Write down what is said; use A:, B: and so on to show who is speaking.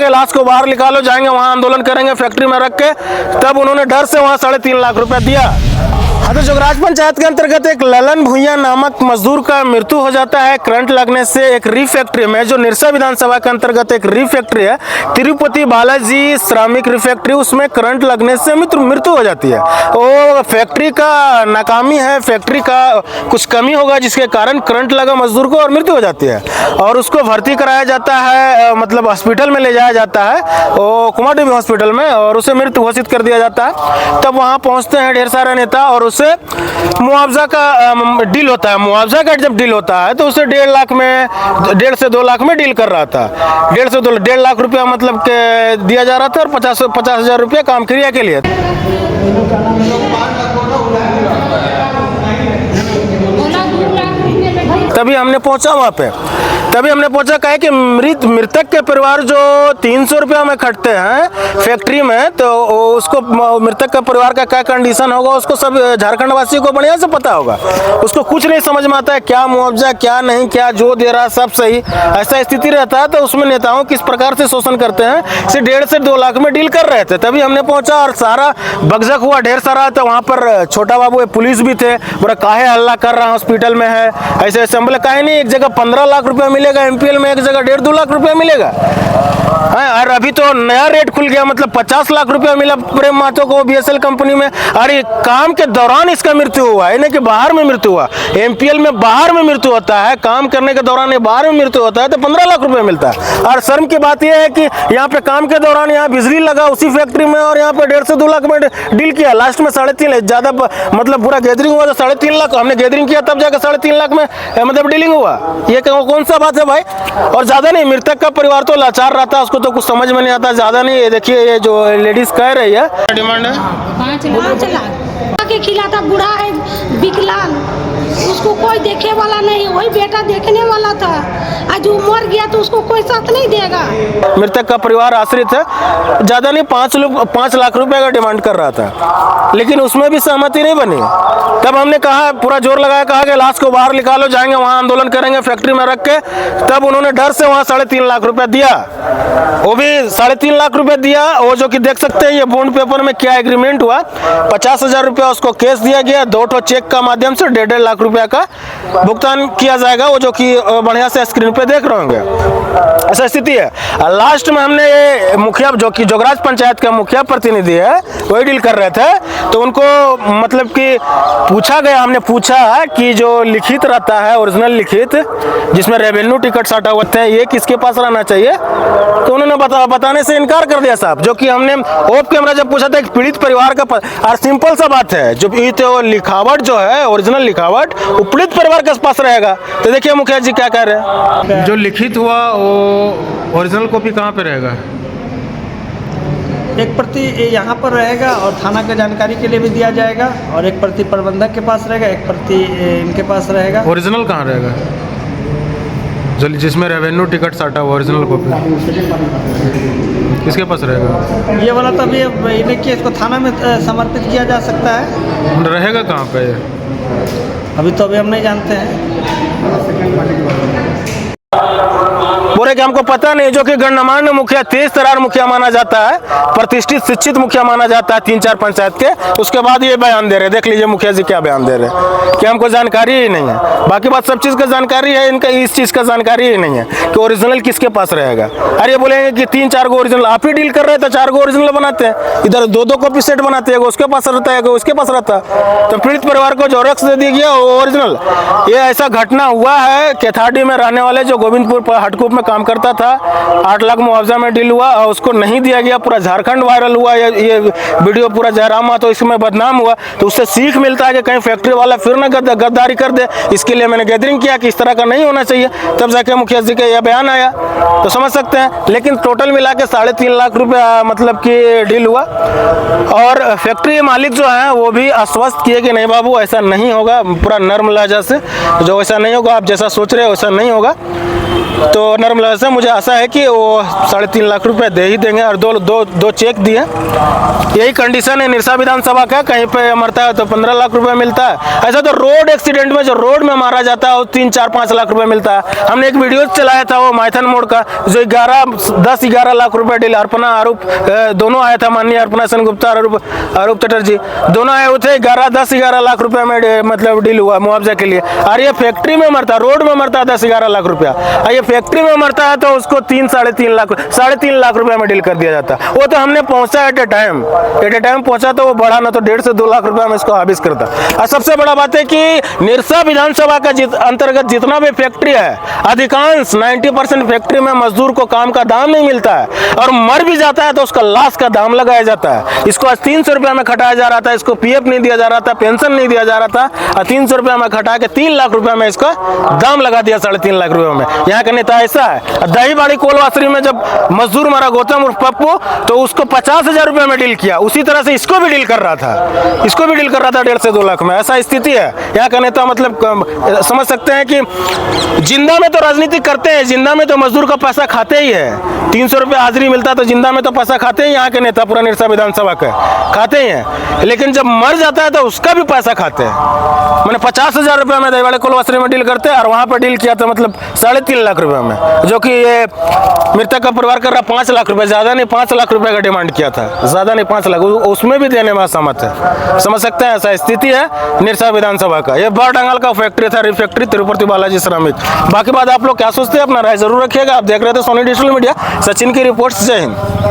A: लाश को बाहर निकालो, जाएंगे वहां आंदोलन करेंगे फैक्ट्री में रख के। तब उन्होंने डर से वहां 3.5 लाख रुपया दिया। हाँ, तो जोगराज पंचायत के अंतर्गत एक ललन भुइया नामक मजदूर का मृत्यु हो जाता है करंट लगने से। एक री फैक्ट्री में, जो निरसा विधानसभा के अंतर्गत एक री फैक्ट्री है, तिरुपति बालाजी श्रमिक री फैक्ट्री, उसमें करंट लगने से मृत्यु हो जाती है। वो फैक्ट्री का नाकामी है, फैक्ट्री का कुछ कमी होगा जिसके कारण करंट लगा मजदूर को और मृत्यु हो जाती है। और उसको भर्ती कराया जाता है, मतलब हॉस्पिटल में ले जाया जाता है, वो कुमारडूबी हॉस्पिटल में, और उसे मृत घोषित कर दिया जाता है। तब वहाँ पहुँचते हैं ढेर सारे नेता और उसे मुआवजा का डील होता है। मुआवजा का जब डील होता है तो उसे 1.5 से 2 लाख में डील कर रहा था। 1.5 लाख रुपया मतलब के दिया जा रहा था और 50,000 रुपया काम क्रिया के लिए। तभी हमने पहुंचा वहाँ पे, कहा कि मृतक के परिवार जो 300 रुपया में खटते हैं फैक्ट्री में, तो उसको मृतक का परिवार का क्या कंडीशन होगा उसको सब झारखंड वासियों को बढ़िया से पता होगा। उसको कुछ नहीं समझ में आता है, क्या मुआवजा क्या नहीं, क्या जो दे रहा सब सही, ऐसा स्थिति रहता है। तो उसमें नेताओं किस प्रकार से शोषण करते हैं, इसे 1.5 से 2 लाख में डील कर रहे थे। तभी हमने पहुंचा और सारा बगजक हुआ ढेर सारा। तो वहाँ पर छोटा बाबू पुलिस भी थे, बोला काहे हल्ला कर रहा हॉस्पिटल में है, ऐसे ऐसे। बोले काहे नहीं, एक जगह 15 लाख रुपया मिलेगा एमपीएल में, एक जगह 1.5-2 लाख रुपया मिलेगा। और अभी तो नया रेट खुल गया, मतलब 50 लाख रुपया मिला प्रेम महतो को बीएसएल कंपनी में। अरे काम के दौरान इसका मृत्यु हुआ है, नहीं कि बाहर में मृत्यु हुआ। एमपीएल में बाहर में मृत्यु होता है, काम करने के दौरान बाहर में मृत्यु होता है तो 15 लाख रुपया मिलता है। और शर्म की बात यह है कि यहाँ पे काम के दौरान यहाँ बिजली लगा उसी फैक्ट्री में, और यहाँ पे 1.5 से 2 लाख में डील किया। लास्ट में 3.5 ज्यादा, मतलब पूरा गैदरिंग हुआ तो 3.5 लाख हमने गैदरिंग किया, तब जाकर 3.5 लाख में मतलब डीलिंग हुआ। ये कौन सा बात है भाई? और ज्यादा नहीं, मृतक का परिवार तो लाचार रहता है, उसको तो कुछ समझ में नहीं आता। ज्यादा नहीं, ये देखिए ये जो लेडीज कह रही है, डिमांड है
B: 5 लाख के खिलाता। बूढ़ा है, विकलांग, उसको कोई देखे वाला नहीं, वही बेटा देखने वाला था। आज वो मर गया तो उसको कोई साथ नहीं देगा।
A: मृतक का परिवार आश्रित है, ज्यादा नहीं 5 लाख रुपए का डिमांड कर रहा था, लेकिन उसमें भी सहमति नहीं बनी। तब हमने कहा, पूरा जोर लगाया, कहा कि लाश को बाहर निकालो, जाएंगे वहां आंदोलन करेंगे फैक्ट्री में रख के। तब उन्होंने डर से वहां 3.5 लाख रुपया दिया, वो भी 3.5 लाख रुपया दिया। वो जो कि देख सकते हैं ये बॉन्ड पेपर में क्या एग्रीमेंट हुआ, 50,000 रुपया उसको कैश दिया गया, 2 चेक का माध्यम से 1.5 लाख रुपया का भुगतान किया जाएगा। वो जो कि बढ़िया से स्क्रीन पे देख रहे होंगे, ऐसा स्थिति है। लास्ट में हमने ये मुखिया, जो कि जोगराज पंचायत का मुखिया प्रतिनिधि है, वही डील कर रहे थे, तो उनको मतलब कि पूछा गया, हमने पूछा कि जो लिखित रहता है, ओरिजिनल लिखित जिसमें रेवेन्यू टिकट साटा हुआ है, ये किसके पास रहना चाहिए? तो उन्होंने बताने से इनकार कर दिया साहब। जो कि हमने ऑफ कैमरा जब पूछा था, एक पीड़ित परिवार का, और सिंपल सा बात है, जो तो लिखावट जो है, ओरिजिनल लिखावट वो पीड़ित परिवार के पास रहेगा। तो देखिए मुखिया जी क्या कह रहे हैं। जो लिखित हुआ वो ओरिजिनल कॉपी कहाँ पे रहेगा?
C: एक प्रति यहाँ पर रहेगा और थाना के जानकारी के लिए भी दिया जाएगा, और एक प्रति प्रबंधक के पास रहेगा, एक प्रति इनके पास रहेगा।
A: ओरिजिनल कहाँ रहेगा? जो जिसमें रेवेन्यू टिकट साटा हुआ ओरिजिनल कॉपी किसके पास रहेगा?
C: ये वाला तभी इन्हें कि इसको थाना में समर्पित किया जा सकता है।
A: रहेगा कहाँ पे?
C: अभी हम नहीं जानते हैं।
A: बोले कि हमको पता नहीं। जो कि गणमान्य मुखिया, तेज तरार मुखिया माना जाता है, प्रतिष्ठित शिक्षित मुखिया माना जाता है 3-4 पंचायत के, उसके बाद ये बयान दे रहे। देख लीजिए मुखिया जी क्या बयान दे रहे हैं कि हमको जानकारी ही नहीं है। बाकी बात सब चीज़ का जानकारी है, इनका इस चीज़ का जानकारी ही नहीं है कि ओरिजिनल किसके पास रहेगा। अरे ये बोलेंगे कि 3-4 गो ओरिजिनल आप ही डील कर रहे थे, 4 गो ओरिजिनल बनाते हैं, इधर 2-2 कॉपी सेट बनाते हैं, उसके पास रहता है, उसके पास रहता है। तो पीड़ित परिवार को जो रक्स दे दिया गया ओरिजिनल। ये ऐसा घटना हुआ है, केथाडी में रहने वाले जो गोविंदपुर हटकूप में काम करता था, 8 लाख मुआवजा में डील हुआ और उसको नहीं दिया गया। पूरा झारखंड वायरल हुआ ये वीडियो, पूरा जयराम तो इसमें बदनाम हुआ। तो उससे सीख मिलता है कि कहीं फैक्ट्री वाला फिर ना गद्दारी कर दे। इसके लिए मैंने गैदरिंग किया कि इस तरह का नहीं होना चाहिए, तब जाके मुखिया जी का यह बयान आया, तो समझ सकते हैं। लेकिन टोटल मिला के 3.5 लाख रुपया मतलब कि डील हुआ। और फैक्ट्री मालिक जो है वो भी आश्वस्त किए कि नहीं बाबू ऐसा नहीं होगा, पूरा नर्म लहजा से, जो ऐसा नहीं होगा, आप जैसा सोच रहे हो वैसा नहीं होगा। तो नर्मला से मुझे आशा है कि वो 3.5 लाख रुपए दे ही देंगे। और दो चेक दिए। यही कंडीशन है निरसा विधानसभा का, कहीं पे मरता है तो 15 लाख रुपए मिलता है। ऐसा तो रोड एक्सीडेंट में जो रोड में मारा जाता है वो 3-4-5 लाख रुपए मिलता है। हमने एक वीडियो चलाया था वो माइथन मोड़ का, जो 10-11 लाख रुपए डील अर्पणा आरोप दोनों आया था, माननीय अर्पणा सेनगुप्ता और आरोप चटर्जी दोनों आए हुए थे। 10-11 लाख रुपए में मतलब डील हुआ मुआवजा के लिए। और ये फैक्ट्री में मरता, रोड में मरता 10-11 लाख रुपया, और ये फैक्ट्री में मरता है तो उसको 3-3.5 लाख रुपए में डील कर दिया जाता। वो तो हमने पहुंचा एट ए टाइम पहुंचा, तो वो बढ़ा ना तो 1.5 से 2 लाख रुपया में इसको हाबिस करता। और सबसे बड़ा बात है कि निरसा विधानसभा का अंतर्गत जितना भी फैक्ट्री है, अधिकांश 90% फैक्ट्री में मजदूर को काम का दाम नहीं मिलता है, और मर भी जाता है तो उसका लाश का दाम लगाया जाता है। इसको आज 300 रुपया में खटाया जा रहा था, इसको PF नहीं दिया जा रहा था, पेंशन नहीं दिया जा रहा था, और 300 रुपया में खटा के 3 लाख रुपया में इसका दाम लगा दिया 3.5 लाख रुपये में। यहाँ का नेता ऐसा है। दहीबाड़ी कोलवासरी में जब मजदूर मरा गौतम उर्फ पप्पू, तो उसको 50,000 रुपये में डील किया। उसी तरह से इसको भी डील कर रहा था 1.5 से 2 लाख में। ऐसा स्थिति है। यहाँ का नेता मतलब समझ सकते हैं कि जिंदा में तो राजनीति करते हैं, जिंदा में तो मजदूर का पैसा खाते ही है। 300 रुपये हाजिरी मिलता तो जिंदा में तो पैसा खाते ही यहाँ के नेता, पूरा निरसा विधानसभा का खाते ही हैं। लेकिन जब मर जाता है तो उसका भी पैसा खाते हैं। मैंने 50,000 रुपये में दहीबाड़ी कोलवासरी में डील करते हैं, और वहाँ पर डील किया था मतलब 3.5 लाख रुपये में, जो कि ये मृतक का परिवार कर रहा 5 लाख रुपए, ज्यादा नहीं 5 लाख रुपए का डिमांड किया था, ज्यादा नहीं 5 लाख, उसमें भी देने में असहमत है। समझ सकते हैं ऐसा स्थिति है निरसा विधानसभा का। ये बड़डंगाल का फैक्ट्री था, रिफैक्ट्री तिरुपति बालाजी श्रमिक। बाकी बात आप लोग क्या सोचते हैं, अपना राय जरूर रखिएगा। आप देख रहे थे सोनी डिजिटल मीडिया। सचिन की रिपोर्ट। जय हिंद।